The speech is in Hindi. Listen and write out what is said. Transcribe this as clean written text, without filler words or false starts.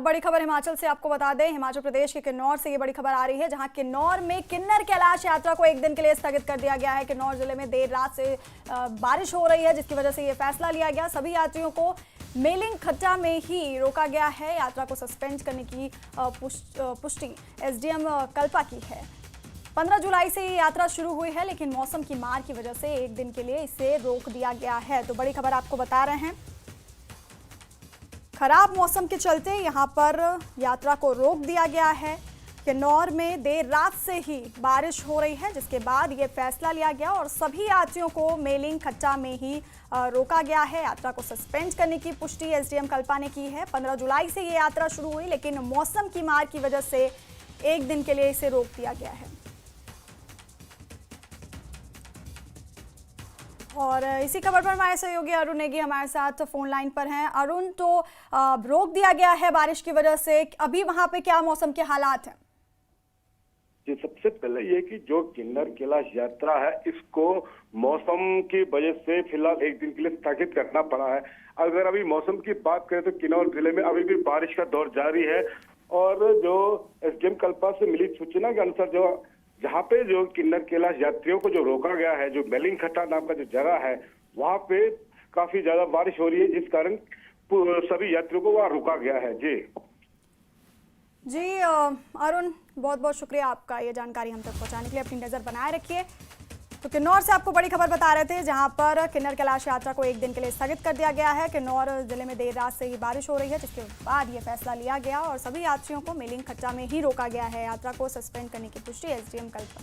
बड़ी खबर हिमाचल से आपको बता दें, हिमाचल प्रदेश के किन्नौर से ये बड़ी खबर आ रही है, जहां किन्नौर में किन्नर कैलाश यात्रा को एक दिन के लिए स्थगित कर दिया गया है। किन्नौर जिले में देर रात से बारिश हो रही है, जिसकी वजह से ये फैसला लिया गया। सभी यात्रियों को मेलिंग खट्टा में ही रोका गया है। यात्रा को सस्पेंड करने की पुष्टि एसडीएम कल्पा की है। 15 जुलाई से ये यात्रा शुरू हुई है, लेकिन मौसम की मार की वजह से एक दिन के लिए इसे रोक दिया गया है। तो बड़ी खबर आपको बता रहे हैं, खराब मौसम के चलते यहां पर यात्रा को रोक दिया गया है। किन्नौर में देर रात से ही बारिश हो रही है, जिसके बाद ये फैसला लिया गया और सभी यात्रियों को मेलिंग खट्टा में ही रोका गया है। यात्रा को सस्पेंड करने की पुष्टि एसडीएम कल्पा ने की है। 15 जुलाई से ये यात्रा शुरू हुई, लेकिन मौसम की मार की वजह से एक दिन के लिए इसे रोक दिया गया है। और इसी खबर पर हमारे सहयोगी अरुण नेगी हमारे साथ फोन लाइन पर हैं। अरुण, तो रोक दिया गया है बारिश की वजह से, अभी वहां पे क्या मौसम के हालात हैं? जी, सबसे पहले ये कि जो किन्नर कैलाश यात्रा है, इसको मौसम की वजह से फिलहाल एक दिन के लिए स्थगित करना पड़ा है। अगर अभी मौसम की बात करें तो किन्नौर जिले में अभी भी बारिश का दौर जारी है और जो एसडीएम कल्पा से मिली सूचना के अनुसार जो जहाँ पे जो किन्नर कैलाश यात्रियों को जो रोका गया है, जो मेलिंग खट्टा नाम का जो जगह है, वहाँ पे काफी ज्यादा बारिश हो रही है, जिस कारण सभी यात्रियों को वहाँ रुका गया है। जी अरुण, बहुत बहुत शुक्रिया आपका ये जानकारी हम तक पहुंचाने के लिए। अपनी नजर बनाए रखिए। तो किन्नौर से आपको बड़ी खबर बता रहे थे, जहां पर किन्नर कैलाश यात्रा को एक दिन के लिए स्थगित कर दिया गया है। किन्नौर जिले में देर रात से ही बारिश हो रही है, जिसके बाद ये फैसला लिया गया और सभी यात्रियों को मेलिंग खट्टा में ही रोका गया है। यात्रा को सस्पेंड करने की पुष्टि एसडीएम कल्पा